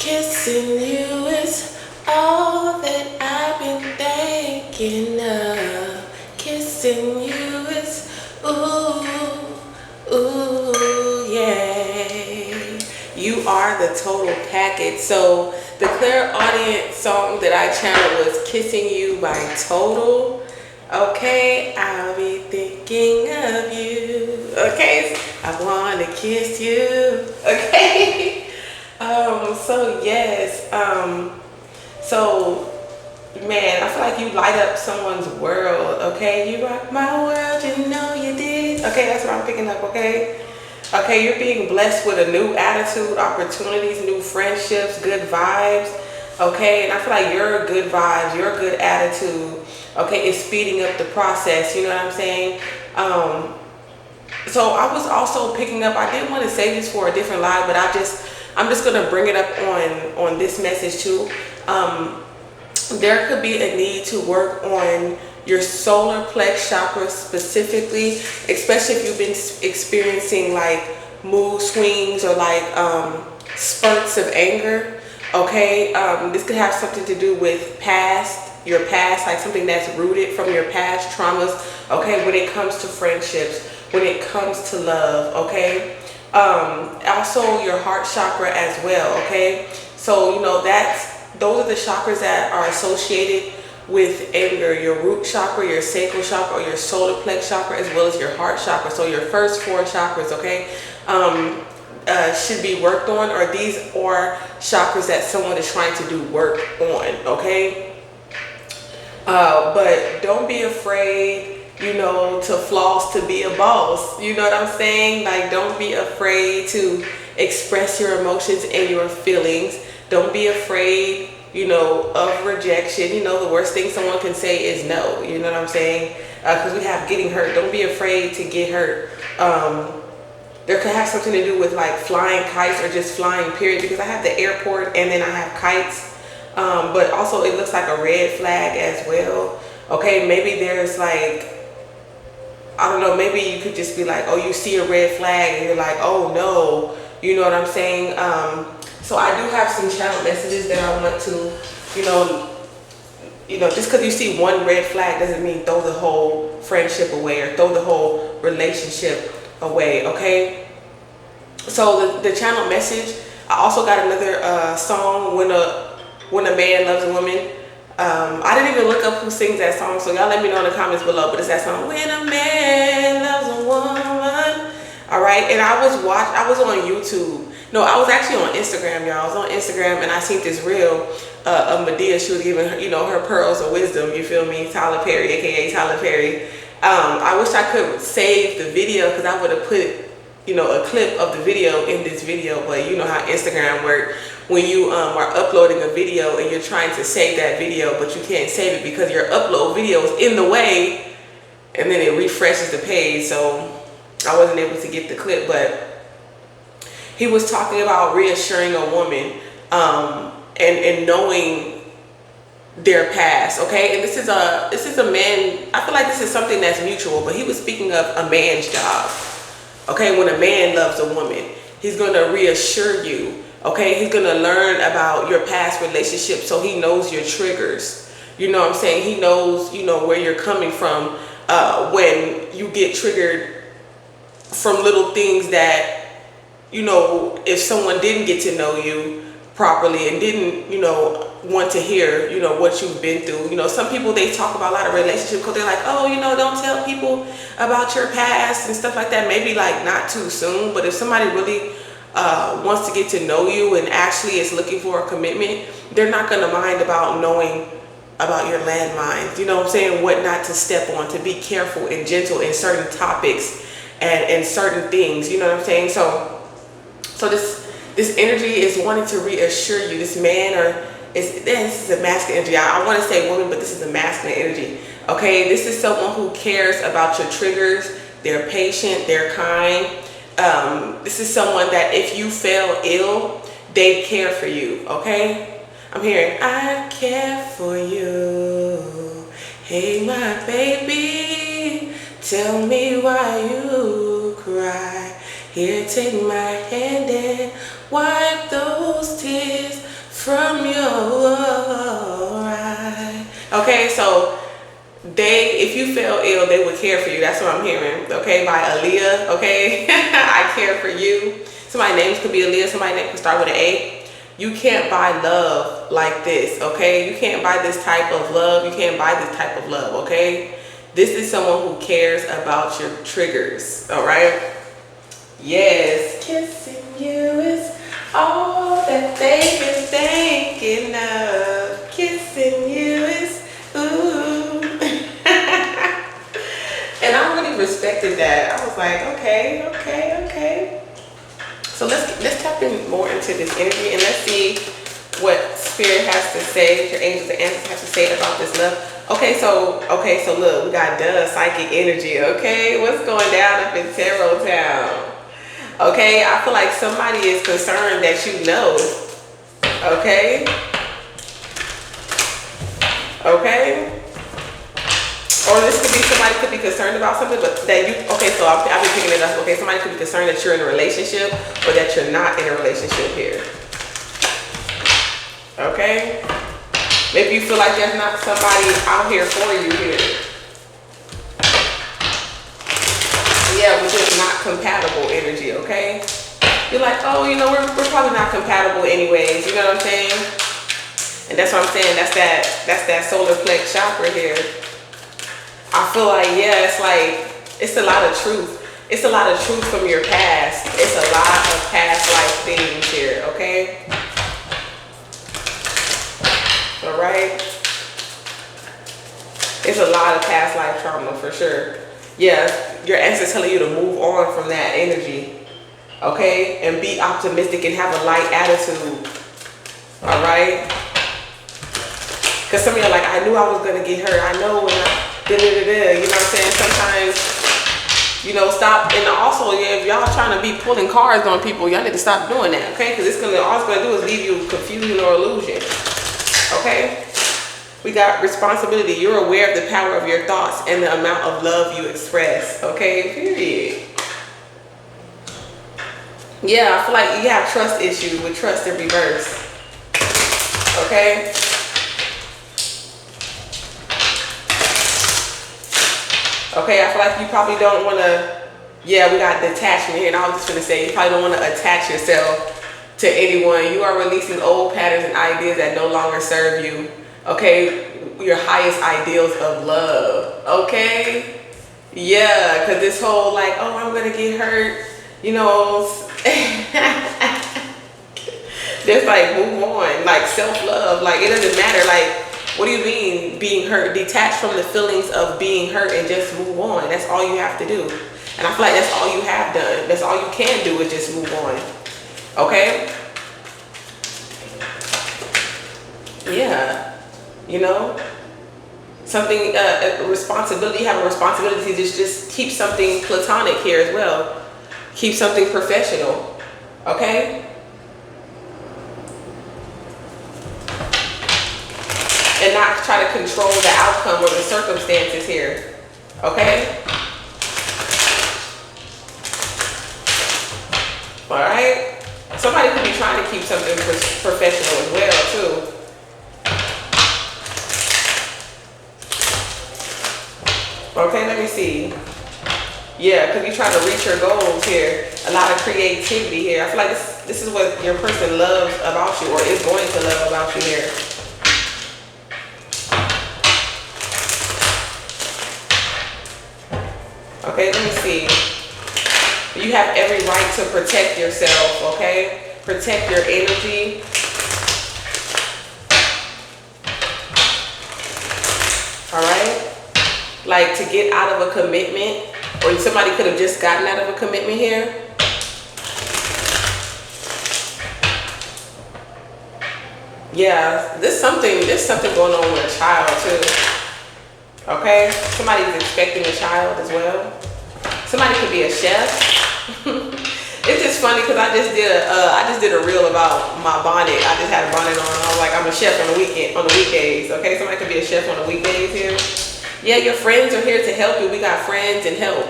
Kissing you is all that I've been thinking of. Kissing you is ooh, ooh, yeah. You are the total package. So the clairaudient song that I channeled was Kissing You by Total. Okay, I'll be thinking of you. Okay, I wanna kiss you. Okay. So yes, so man, I feel like you light up someone's world, okay? You rock my world, you know you did. Okay, that's what I'm picking up, okay? Okay, you're being blessed with a new attitude, opportunities, new friendships, good vibes, okay? And I feel like your good vibes, your good attitude, okay, is speeding up the process, you know what I'm saying? So I was also picking up, I didn't want to say this for a different live, but I'm just gonna bring it up on this message too. There could be a need to work on your solar plex chakra specifically, especially if you've been experiencing like mood swings or like spurts of anger. Okay, this could have something to do with your past, like something that's rooted from your past traumas. Okay, when it comes to friendships, when it comes to love. Okay. Also your heart chakra as well, okay? So, you know, those are the chakras that are associated with anger. Your root chakra, your sacral chakra, or your solar plex chakra, as well as your heart chakra. So your first four chakras, okay, should be worked on, or these are chakras that someone is trying to do work on, okay? But don't be afraid, you know, to floss, to be a boss. You know what I'm saying? Like, don't be afraid to express your emotions and your feelings. Don't be afraid, you know, of rejection. You know, the worst thing someone can say is no. You know what I'm saying? Because we have getting hurt. Don't be afraid to get hurt. There could have something to do with like flying kites or just flying, period. Because I have the airport and then I have kites. But also it looks like a red flag as well. Okay, maybe there's like, I don't know, maybe you could just be like, oh, you see a red flag and you're like, oh no, you know what I'm saying? So I do have some channel messages that I want to, just because you see one red flag doesn't mean throw the whole friendship away or throw the whole relationship away, okay? So the channel message, I also got another song, When a Man Loves a Woman. I didn't even look up who sings that song, so y'all let me know in the comments below. But it's that song, When a Man Loves a Woman. All right, and I was on YouTube. No, I was actually on Instagram, y'all. I was on Instagram and I seen this reel of Medea. She was giving her pearls of wisdom. You feel me? Tyler Perry, aka Tyler Perry. I wish I could save the video because I would have put a clip of the video in this video, but you know how Instagram works. When you are uploading a video and you're trying to save that video, but you can't save it because your upload video is in the way, and then it refreshes the page, so I wasn't able to get the clip. But he was talking about reassuring a woman and knowing their past, okay? And this is a man. I feel like this is something that's mutual, but he was speaking of a man's job. Okay, when a man loves a woman, he's going to reassure you. Okay, he's going to learn about your past relationships, so he knows your triggers. You know what I'm saying? He knows, where you're coming from when you get triggered from little things that, if someone didn't get to know you properly and didn't, want to hear, what you've been through. Some people, they talk about a lot of relationships because they're like, oh, don't tell people about your past and stuff like that. Maybe like not too soon, but if somebody really wants to get to know you and actually is looking for a commitment, they're not going to mind about knowing about your landmines. You know what I'm saying? What not to step on, to be careful and gentle in certain topics and certain things. You know what I'm saying? So this energy is wanting to reassure you. This man this is a masculine energy. I want to say woman, but this is a masculine energy. Okay, this is someone who cares about your triggers. They're patient. They're kind. This is someone that if you fell ill, they care for you. Okay, I'm hearing I care for you. Hey, my baby, tell me why you cry. Here, take my hand and wipe those tears from your eye. Okay, so if you feel ill, they would care for you. That's what I'm hearing. Okay, by Aaliyah. Okay, I care for you. Somebody's names could be Aaliyah. Somebody's name could start with an A. You can't buy love like this. Okay, you can't buy this type of love. You can't buy this type of love. Okay, this is someone who cares about your triggers. All right. Yes, kissing you is all that they can thinking of. Kissing you is ooh. And I really respected that. I was like, okay. So let's tap in more into this energy and let's see what spirit has to say, your angels and answers have to say about this love. Okay, so look, we got psychic energy. Okay, what's going down up in Tarot Town? Okay, I feel like somebody is concerned that you know. Okay. Or this could be, somebody could be concerned about something, but that you, okay, so I've been picking it up. Okay, somebody could be concerned that you're in a relationship or that you're not in a relationship here. Okay. Maybe you feel like there's not somebody out here for you here. Yeah, we're just not compatible energy, okay? You're like, oh, you know, we're probably not compatible anyways, you know what I'm saying? And that's what I'm saying, that's that solar plex chakra here. I feel like, yeah, it's a lot of truth. It's a lot of truth from your past. It's a lot of past life things here, okay? All right? It's a lot of past life trauma for sure. Yeah, your ancestors telling you to move on from that energy, okay? And be optimistic and have a light attitude, all right? Because some of you are like, I knew I was going to get hurt. I know when I, you know what I'm saying? Sometimes, you know, stop. And also, yeah, if y'all trying to be pulling cards on people, y'all need to stop doing that, okay? Because all it's going to do is leave you confusion or illusion, okay? We got responsibility. You're aware of the power of your thoughts and the amount of love you express, okay? Period. Yeah, I feel like you have trust issues with trust in reverse, okay? Okay, I feel like you probably don't want to, yeah, we got detachment here, and I was just going to say, you probably don't want to attach yourself to anyone. You are releasing old patterns and ideas that no longer serve you, okay? Your highest ideals of love, okay? Yeah, because this whole like, oh, I'm going to get hurt, you know, just like move on, like self-love, like it doesn't matter, like, what do you mean being hurt? Detach from the feelings of being hurt and just move on. That's all you have to do. And I feel like that's all you have done. That's all you can do is just move on. Okay? Yeah. You know? Something, responsibility, you have a responsibility to just keep something platonic here as well. Keep something professional. Okay? And not try to control the outcome or the circumstances here, okay? All right? Somebody could be trying to keep something professional as well, too. Okay, let me see. Yeah, because you're trying to reach your goals here. A lot of creativity here. I feel like this is what your person loves about you or is going to love about you here. Okay, let me see. You have every right to protect yourself, okay? Protect your energy. All right? Like to get out of a commitment, or somebody could have just gotten out of a commitment here. Yeah, there's something going on with a child too. Okay, somebody's expecting a child as well. Somebody could be a chef. It's just funny because I just did a reel about my bonnet. I just had a bonnet on. I was like, I'm a chef on the weekdays. Okay, somebody could be a chef on the weekdays here. Yeah, your friends are here to help you. We got friends and help.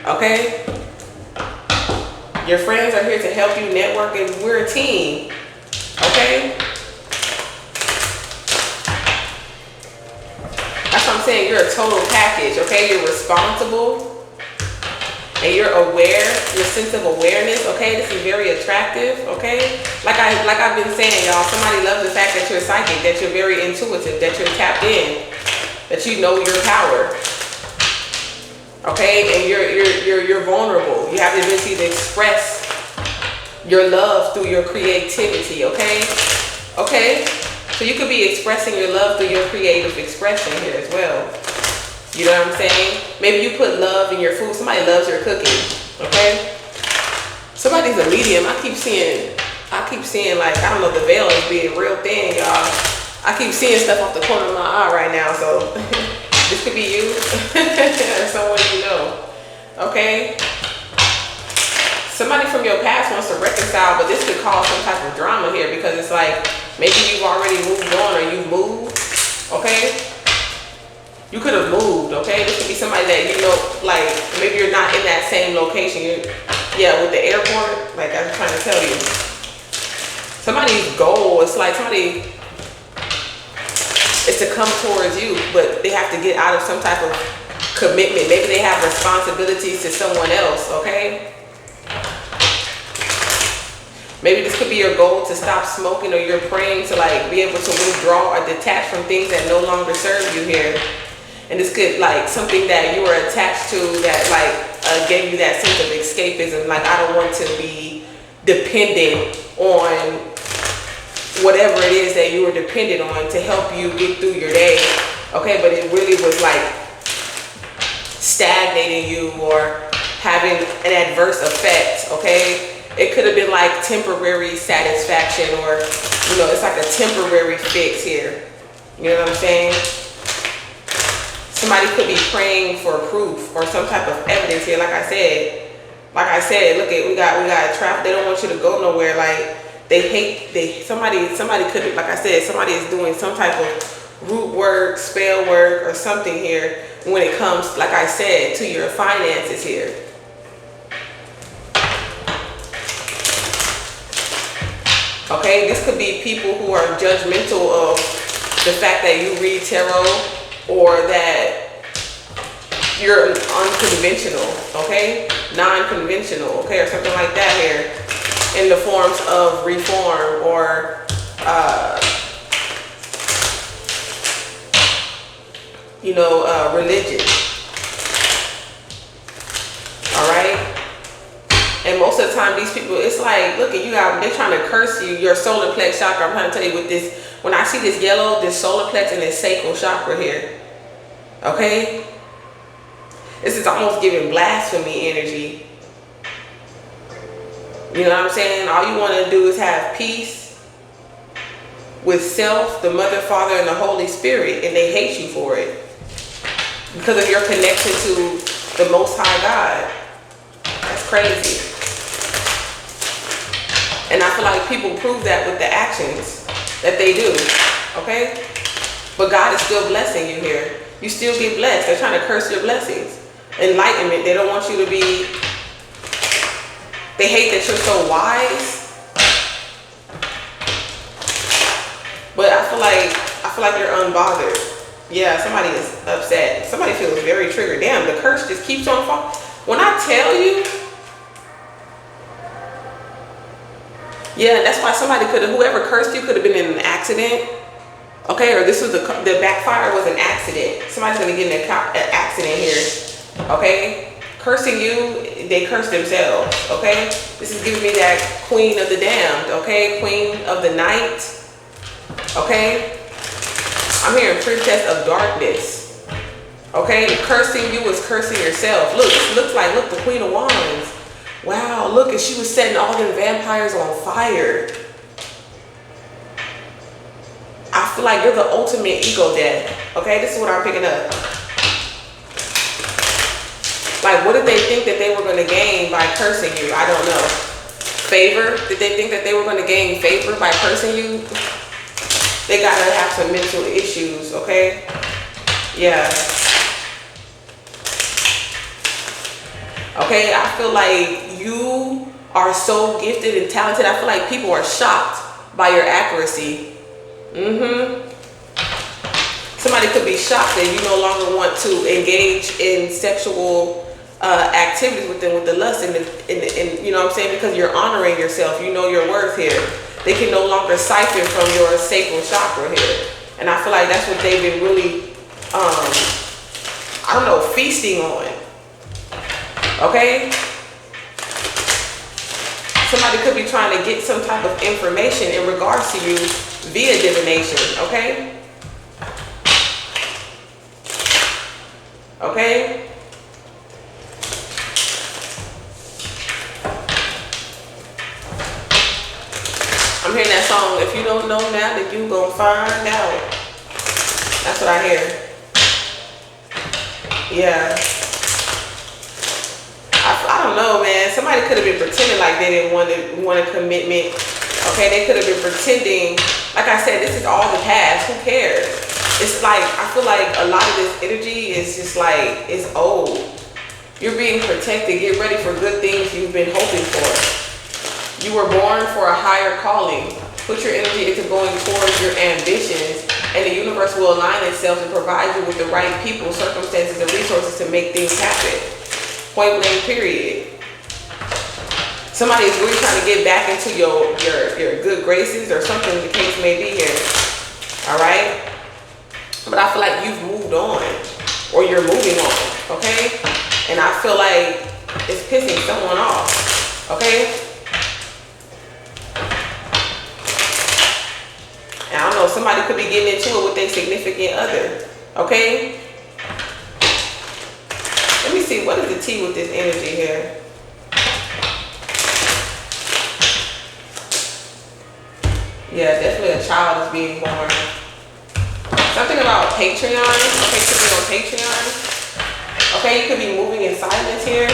Okay, your friends are here to help you network, and we're a team. Okay. saying you're a total package, okay? You're responsible and you're aware, your sense of awareness, okay? This is very attractive, okay? Like I've been saying, y'all, somebody loves the fact that you're psychic, that you're very intuitive, that you're tapped in, that you know your power. Okay, and you're vulnerable. You have the ability to express your love through your creativity, okay? Okay? So you could be expressing your love through your creative expression here as well. You know what I'm saying? Maybe you put love in your food. Somebody loves your cooking, okay? Somebody's a medium. I keep seeing like, I don't know, the veil is being real thin, y'all. I keep seeing stuff off the corner of my eye right now, so this could be you or someone you know, okay? Somebody from your past wants to reconcile, but this could cause some type of drama here because it's like maybe you've already moved on or you've moved, okay? You could have moved, okay? This could be somebody that you know, like maybe you're not in that same location. Yeah, with the airport, like I was trying to tell you. Somebody's goal, it's like somebody is to come towards you, but they have to get out of some type of commitment. Maybe they have responsibilities to someone else, okay? Maybe this could be your goal to stop smoking, or you're praying to like be able to withdraw or detach from things that no longer serve you here. And this could like something that you were attached to that like gave you that sense of escapism. Like, I don't want to be dependent on whatever it is that you were dependent on to help you get through your day, okay? But it really was like stagnating you or having an adverse effect, okay? It could have been like temporary satisfaction, or, you know, it's like a temporary fix here. You know what I'm saying? Somebody could be praying for proof or some type of evidence here. Like I said, look at, we got traffic. They don't want you to go nowhere. Like, somebody could, like I said, somebody is doing some type of root work, spell work, or something here when it comes, like I said, to your finances here. Okay, this could be people who are judgmental of the fact that you read tarot, or that you're unconventional, okay? Non-conventional, okay? Or something like that here, in the forms of reform or religion. All right? And most of the time, these people, it's like, look at you, they're trying to curse you, your solar plex chakra. I'm trying to tell you with this, when I see this yellow, this solar plex and this sacral chakra here, okay? This is almost giving blasphemy energy. You know what I'm saying? All you want to do is have peace with self, the Mother, Father, and the Holy Spirit, and they hate you for it because of your connection to the Most High God. That's crazy. And I feel like people prove that with the actions that they do, okay? But God is still blessing you here. You still get blessed. They're trying to curse your blessings. Enlightenment, they don't want you to be, they hate that you're so wise. But I feel like you're unbothered. Yeah, somebody is upset. Somebody feels very triggered. Damn, the curse just keeps on falling. When I tell you, yeah, that's why somebody whoever cursed you could have been in an accident, okay? Or this was the backfire was an accident. Somebody's gonna get in an accident here, okay? Cursing you, they curse themselves, okay? This is giving me that Queen of the Damned, okay? Queen of the Night, okay? I'm hearing Princess of Darkness, okay? Cursing you is cursing yourself. Look, this looks like, look, the Queen of Wands. Wow, look, and she was setting all them vampires on fire. I feel like you're the ultimate ego death. Okay, this is what I'm picking up. Like, what did they think that they were going to gain by cursing you? I don't know. Favor? Did they think that they were going to gain favor by cursing you? They got to have some mental issues, okay? Yeah. Okay, I feel like you are so gifted and talented. I feel like people are shocked by your accuracy. Somebody could be shocked that you no longer want to engage in sexual activities with them, with the lust and you know what I'm saying, because you're honoring yourself. You know your worth here. They can no longer siphon from your sacral chakra here, and I feel like that's what they've been really, I don't know, feasting on. Okay. Somebody could be trying to get some type of information in regards to you via divination. Okay. Okay. I'm hearing that song, if you don't know now, then you gonna find out. That's what I hear. Yeah. I don't know, man. Somebody could have been pretending like they didn't want a commitment. Okay, they could have been pretending. Like I said, this is all the past. Who cares? It's like, I feel like a lot of this energy is just like, it's old. You're being protected. Get ready for good things you've been hoping for. You were born for a higher calling. Put your energy into going towards your ambitions, and the universe will align itself and provide you with the right people, circumstances, and resources to make things happen. Point blank, period. Somebody is really trying to get back into your good graces or something the case may be here. All right? But I feel like you've moved on, or you're moving on, okay? And I feel like it's pissing someone off, okay? And I don't know, somebody could be getting into it with their significant other, okay? Let me see, what is the T with this energy here? Yeah, definitely a child is being born. Something about Patreon. Okay, something on Patreon. Okay, you could be moving in silence here.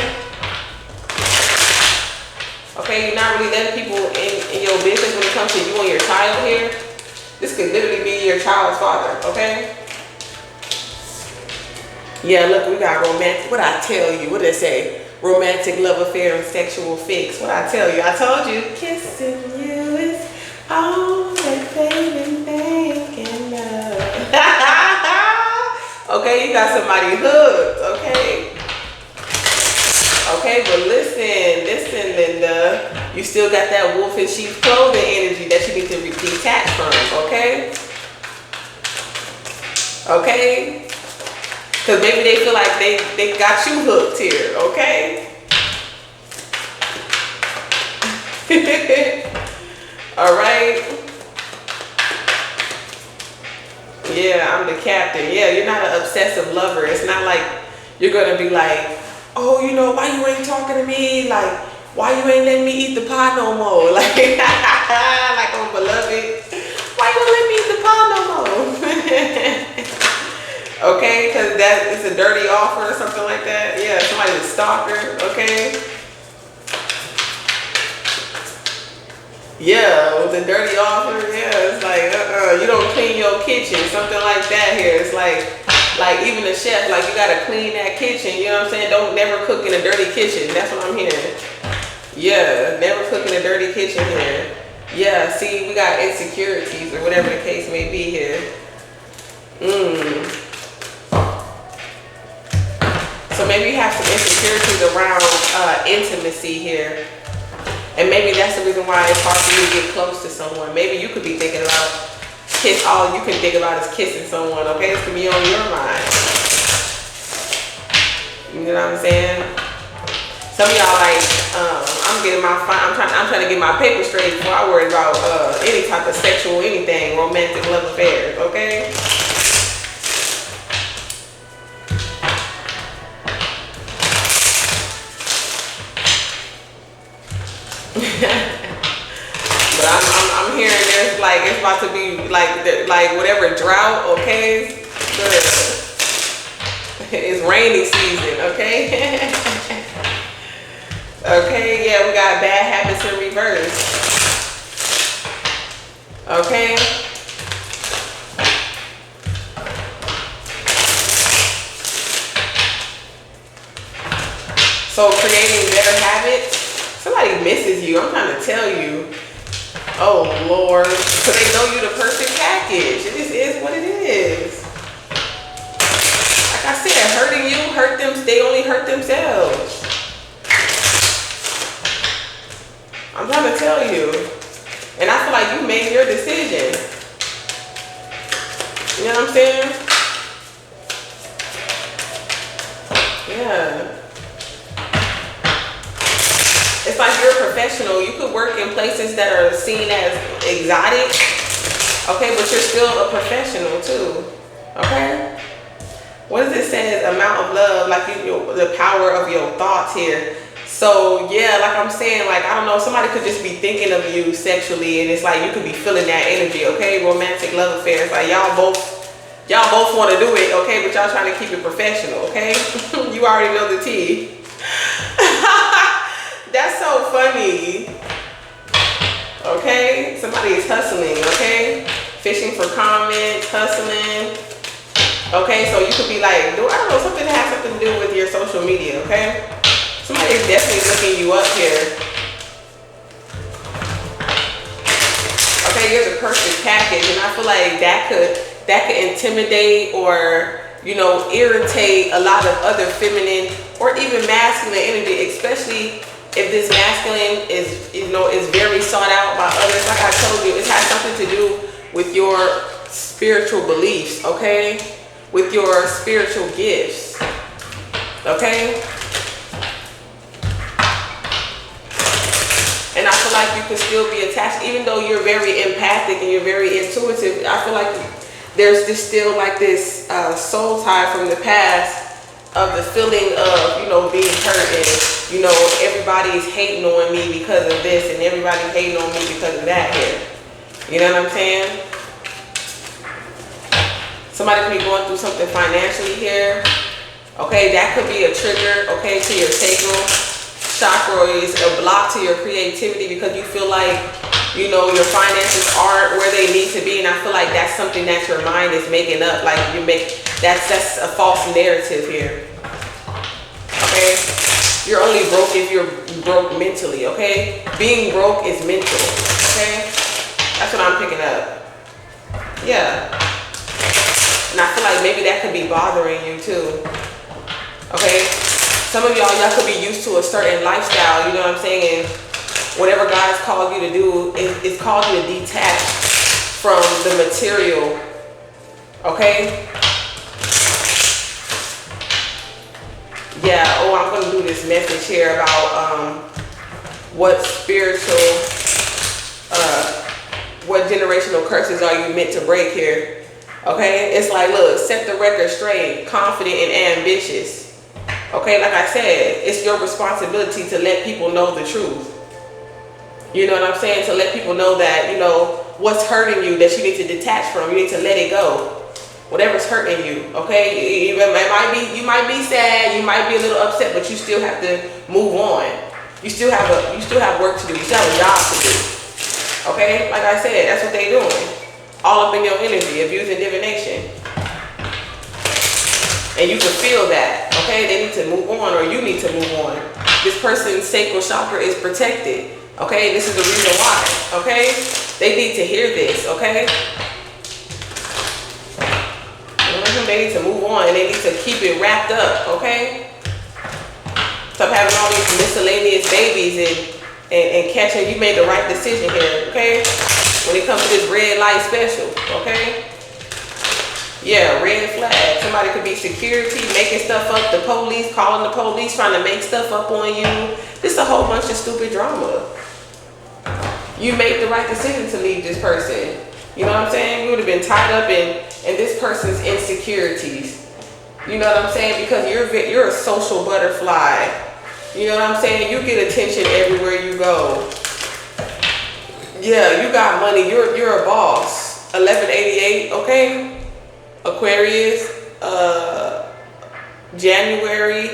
Okay, you're not really letting people in your business when it comes to you and your child here. This could literally be your child's father, okay? Yeah, look, we got romantic. What I tell you? What did it say? Romantic love affair and sexual fix. What I tell you? I told you. Kissing you is all that baby thinking of. Okay, you got somebody hooked, okay? Okay, but listen, Linda. You still got that wolf in sheep's clothing energy that you need to detach from, okay? Okay? Because maybe they feel like they got you hooked here, okay? All right? Yeah, I'm the captain. Yeah, you're not an obsessive lover. It's not like you're going to be like, oh, you know, why you ain't talking to me? Like, why you ain't letting me eat the pie no more? Like, like, oh, beloved, why you don't let me eat the pie no more? Okay, because that is a dirty offer or something like that. Yeah, somebody's a stalker, okay? Yeah, with a dirty offer, yeah, it's like, you don't clean your kitchen, something like that here. It's like even the chef, like, you gotta clean that kitchen, you know what I'm saying? Don't never cook in a dirty kitchen, that's what I'm hearing. Yeah, never cook in a dirty kitchen here. Yeah, see, we got insecurities or whatever the case may be here. So maybe you have some insecurities around intimacy here. And maybe that's the reason why it's hard for you to get close to someone. Maybe you could be thinking about all you can think about is kissing someone, okay? This could be on your mind. You know what I'm saying? Some of y'all like, I'm trying to get my paper straight before I worry about any type of sexual anything, romantic love affairs, okay? But I'm hearing there's like, it's about to be like whatever drought, okay? It's rainy season, okay? Okay, yeah, we got bad habits in reverse. Okay? So creating better habits. Somebody misses you. I'm trying to tell you. Oh, Lord. So they know you the perfect package. It just is what it is. hurting you, hurt them, they only hurt themselves. I'm trying to tell you. And I feel like you made your decision. You know what I'm saying? Yeah. It's like you're a professional. You could work in places that are seen as exotic. Okay, but you're still a professional too. Okay? What does it say? Amount of love, like the power of your thoughts here. So yeah, like I'm saying, like I don't know, somebody could just be thinking of you sexually, and it's like you could be feeling that energy. Okay, romantic love affairs, like y'all both want to do it. Okay, but y'all trying to keep it professional. Okay, you already know the tea. That's so funny. Okay, somebody is hustling. Okay, fishing for comments, hustling. Okay, so you could be like, I don't know, something that has something to do with your social media. Okay, somebody is definitely looking you up here. Okay, here's a perfect package, and I feel like that could intimidate or, you know, irritate a lot of other feminine or even masculine energy, especially if this masculine is, you know, is very sought out by others. Like I told you, it has something to do with your spiritual beliefs, okay? With your spiritual gifts, okay? And I feel like you can still be attached, even though you're very empathic and you're very intuitive. I feel like there's this still like this soul tie from the past of the feeling of, you know, being hurt, and, you know, everybody's hating on me because of this and everybody's hating on me because of that here. You know what I'm saying? Somebody could be going through something financially here. Okay, that could be a trigger, okay, to your sacral chakra, or is a block to your creativity because you feel like, you know, your finances aren't where they need to be, and I feel like that's something that your mind is making up. Like that's a false narrative here. Okay, you're only broke if you're broke mentally. Okay, being broke is mental. Okay, that's what I'm picking up. Yeah, and I feel like maybe that could be bothering you too. Okay, some of y'all could be used to a certain lifestyle. You know what I'm saying? And whatever God's called you to do, it's called you to detach from the material. Okay? Yeah, oh, I'm going to do this message here about what generational curses are you meant to break here. Okay? It's like, look, set the record straight, confident and ambitious. Okay, like I said, it's your responsibility to let people know the truth. You know what I'm saying? To let people know that, you know, what's hurting you, that you need to detach from. You need to let it go. Whatever's hurting you, okay? You might be sad, you might be a little upset, but you still have to move on. You still have work to do. You still have a job to do. Okay? Like I said, that's what they're doing. All up in your energy, abusing divination. And you can feel that, okay? They need to move on, or you need to move on. This person's sacral chakra is protected. Okay, this is the reason why, okay? They need to hear this, okay? They need to move on, and they need to keep it wrapped up, okay? Stop having all these miscellaneous babies and catching. You made the right decision here, okay? When it comes to this red light special, okay? Yeah, red flag. Somebody could be security, making stuff up, the police, calling the police, trying to make stuff up on you. This is a whole bunch of stupid drama. You made the right decision to leave this person. You know what I'm saying? You would have been tied up in this person's insecurities. You know what I'm saying? Because you're a social butterfly. You know what I'm saying? You get attention everywhere you go. Yeah, you got money. You're a boss. 1188, okay? Aquarius, January,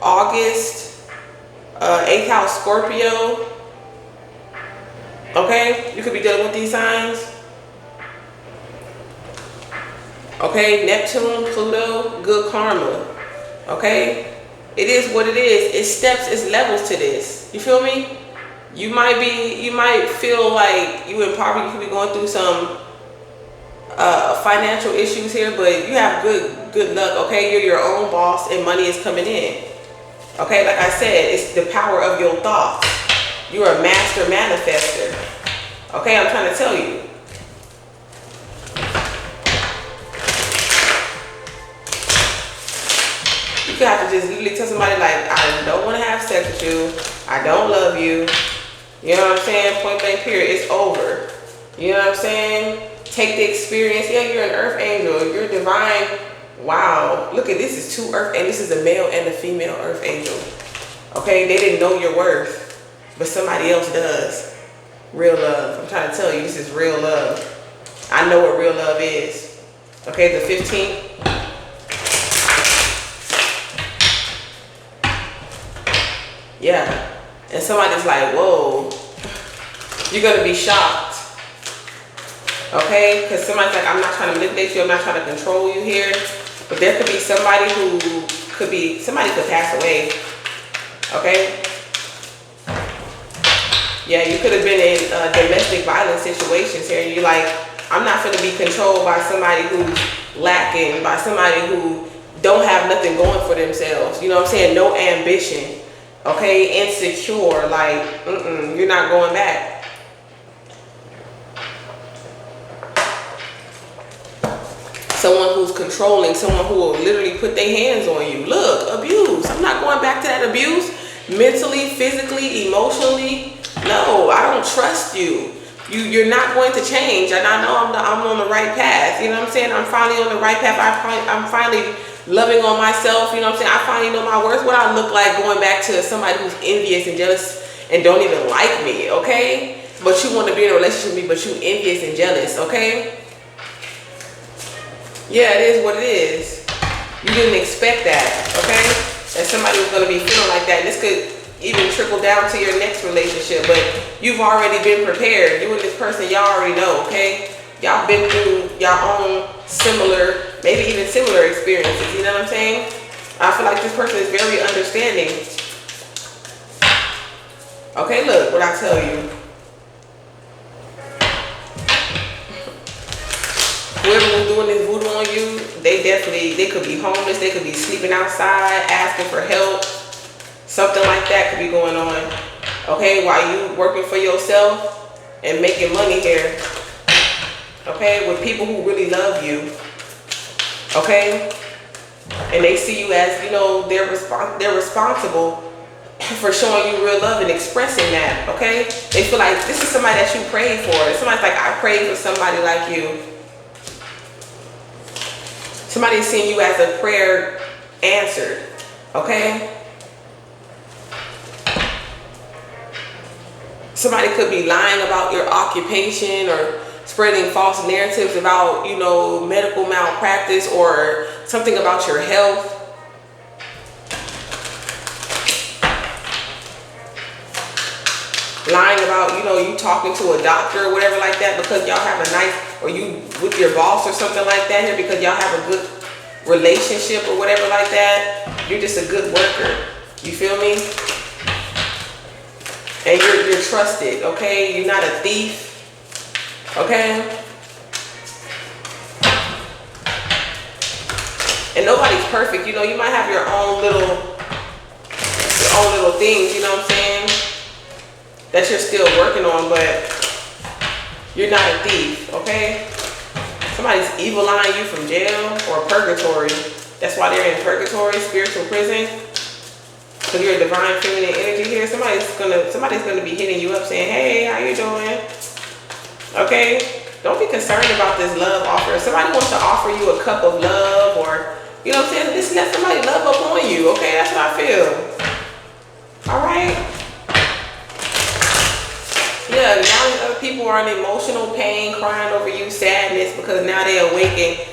August, 8th house Scorpio. Okay, you could be dealing with these signs. Okay, Neptune, Pluto, good karma. Okay, it is what it is. It's steps, it's levels to this. You feel me? You might feel like you in poverty. You could be going through some financial issues here, but you have good luck, okay? You're your own boss and money is coming in. Okay, like I said, it's the power of your thoughts. You're a master manifester. Okay, I'm trying to tell you. You could have to just literally tell somebody like, I don't want to have sex with you. I don't love you. You know what I'm saying? Point blank period. It's over. You know what I'm saying? Take the experience. Yeah, you're an earth angel. You're divine. Wow. Look at this. Is 2 earth, and this is a male and a female earth angel. Okay, they didn't know your worth, but somebody else does. Real love. I'm trying to tell you, this is real love. I know what real love is. Okay, the 15th. Yeah. And somebody's like, whoa. You're going to be shocked. Okay? Because somebody's like, I'm not trying to manipulate you. I'm not trying to control you here. But there could be somebody who somebody could pass away. Okay? Yeah, you could have been in domestic violence situations here. And you're like, I'm not going to be controlled by somebody who's lacking, by somebody who don't have nothing going for themselves. You know what I'm saying? No ambition. Okay? Insecure. Like, you're not going back. Someone who's controlling, someone who will literally put their hands on you. Look, abuse. I'm not going back to that abuse. Mentally, physically, emotionally. No, I don't trust you. You're not going to change. And I know I'm on the right path. You know what I'm saying? I'm finally on the right path. I'm finally loving on myself. You know what I'm saying? I finally know my worth. What I look like going back to somebody who's envious and jealous and don't even like me, okay? But you want to be in a relationship with me, but you envious and jealous, okay? Yeah, it is what it is. You didn't expect that, okay? That somebody was going to be feeling like that. This could even trickle down to your next relationship, but you've already been prepared. You and this person, y'all already know, okay? Y'all been through your own similar, maybe even similar experiences, you know what I'm saying? I feel like this person is very understanding. Okay, look what I tell you. Whoever was doing this voodoo on you, they could be homeless, they could be sleeping outside, asking for help. Something like that could be going on. Okay, while you working for yourself and making money here. Okay, with people who really love you. Okay? And they see you as, you know, they're responsible for showing you real love and expressing that. Okay? They feel like this is somebody that you prayed for. Somebody's like, I prayed for somebody like you. Somebody's seeing you as a prayer answered, okay? Somebody could be lying about your occupation or spreading false narratives about, you know, medical malpractice or something about your health. Lying about, you know, you talking to a doctor or whatever like that because y'all have a nice, or you with your boss or something like that here because y'all have a good relationship or whatever like that. You're just a good worker. You feel me? And you're trusted, okay? You're not a thief, okay? And nobody's perfect, you know. You might have your own little things, you know what I'm saying, that you're still working on, but you're not a thief, okay? Somebody's evil eyeing you from jail or purgatory. That's why they're in purgatory, spiritual prison. Because you're a divine feminine energy here. Somebody's gonna be hitting you up saying, hey, how you doing? Okay? Don't be concerned about this love offer. If somebody wants to offer you a cup of love or, you know what I'm saying, just let somebody love up on you, okay? That's what I feel. Alright? Yeah, now other people are in emotional pain, crying over you, sadness, because now they're awakening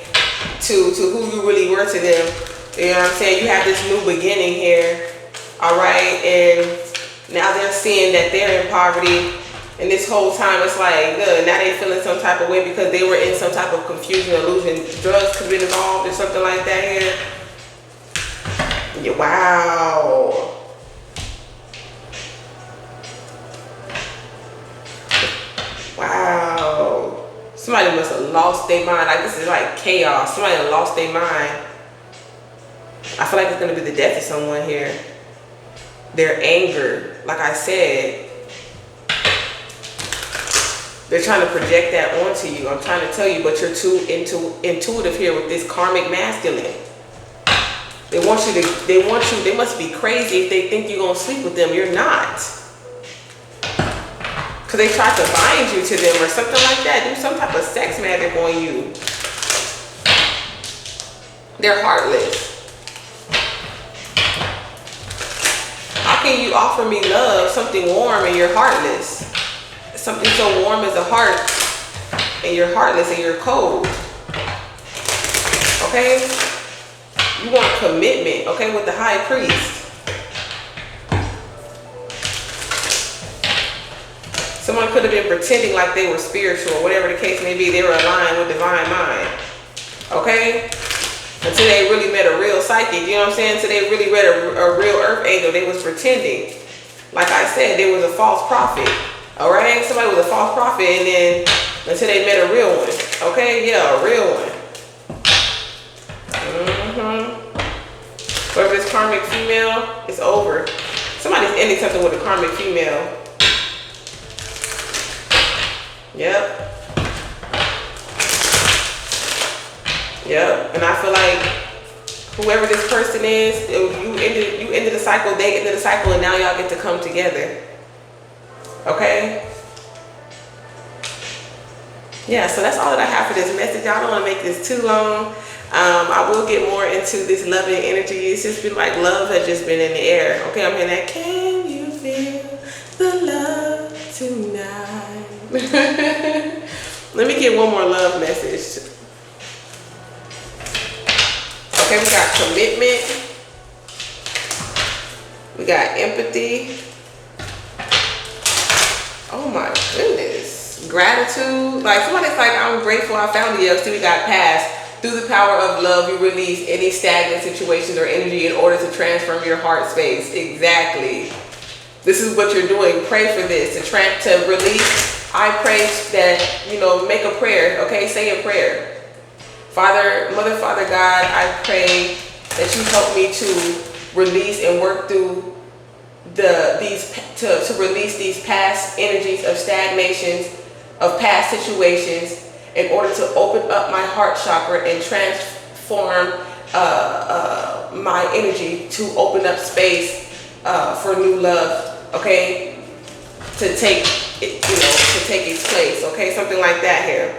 to who you really were to them. You know what I'm saying? You have this new beginning here. Alright? And now they're seeing that they're in poverty. And this whole time it's like, now they feeling some type of way because they were in some type of confusion, illusion. Drugs could be involved or something like that here. Yeah, wow. Wow. Somebody must have lost their mind. Like, this is like chaos. Somebody lost their mind. I feel like it's going to be the death of someone here. Their anger, like I said, they're trying to project that onto you. I'm trying to tell you, but you're too intuitive here with this karmic masculine. They want you, they must be crazy if they think you're going to sleep with them. You're not. Because they tried to bind you to them or something like that. Do some type of sex magic on you. They're heartless. How can you offer me love, something warm, and you're heartless? Something so warm as a heart, and you're heartless and you're cold. Okay? You want commitment, okay, with the high priest. Someone could have been pretending like they were spiritual, whatever the case may be. They were aligned with divine mind. Okay? Until they really met a real psychic, you know what I'm saying? Until they really met a real earth angel, they was pretending. Like I said, there was a false prophet. All right? Somebody was a false prophet, and then until they met a real one. Okay? Yeah, a real one. But if it's karmic female, it's over. Somebody's ending something with a karmic female. Yep. Yep. And I feel like whoever this person is, you ended the cycle, they ended the cycle, and now y'all get to come together. Okay? Yeah, so that's all that I have for this message. I don't want to make this too long. I will get more into this loving energy. It's just been like love has just been in the air. Okay, I'm hearing that. Can you feel the love tonight? Let me get one more love message. Okay, we got commitment. We got empathy. Oh my goodness. Gratitude. Like somebody's like, I'm grateful I found you. See, we got past. Through the power of love, you release any stagnant situations or energy in order to transform your heart space. Exactly. This is what you're doing. Pray for this. To release. I pray that, you know, make a prayer. Okay, say a prayer. Mother, Father God, I pray that you help me to release and work through to release these past energies of stagnations, of past situations, in order to open up my heart chakra and transform my energy to open up space for new love, okay, to take it, to take its place, okay, something like that here.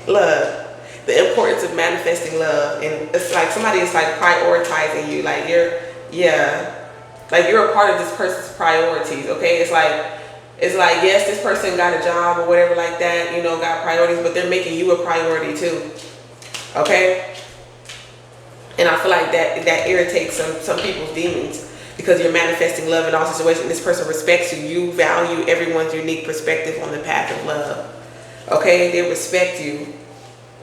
Love, the importance of manifesting love, and it's like somebody is like prioritizing you, like you're a part of this person's priorities, okay. It's like, yes, this person got a job or whatever like that, got priorities, but they're making you a priority too. Okay? And I feel like that irritates some people's demons, because you're manifesting love in all situations. This person respects you. You value everyone's unique perspective on the path of love. Okay? They respect you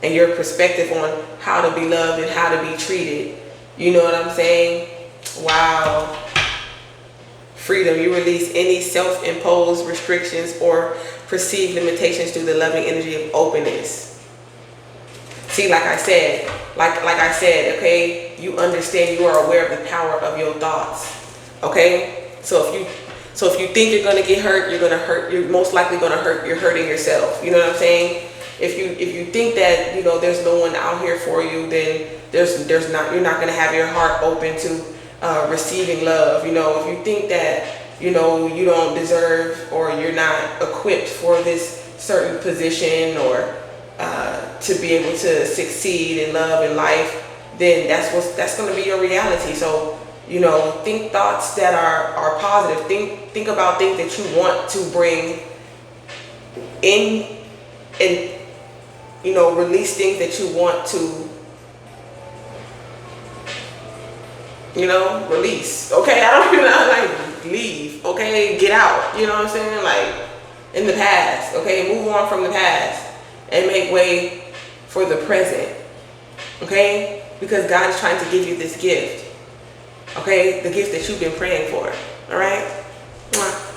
and your perspective on how to be loved and how to be treated. You know what I'm saying? Wow. Freedom. You release any self-imposed restrictions or perceived limitations through the loving energy of openness. See, like I said, okay, you understand, you are aware of the power of your thoughts. Okay? So if you think you're gonna get hurt, you're most likely gonna hurt, you're hurting yourself. You know what I'm saying? If you think that, there's no one out here for you, then you're not gonna have your heart open to receiving love. If you think that you don't deserve, or you're not equipped for this certain position, or to be able to succeed in love and life, then that's going to be your reality. So think thoughts that are positive. Think about things that you want to bring in, and release things that you want to release. Okay, I don't like leave. Okay, get out. You know what I'm saying? Like in the past. Okay, move on from the past and make way for the present. Okay, because God is trying to give you this gift. Okay, the gift that you've been praying for. All right. Mwah.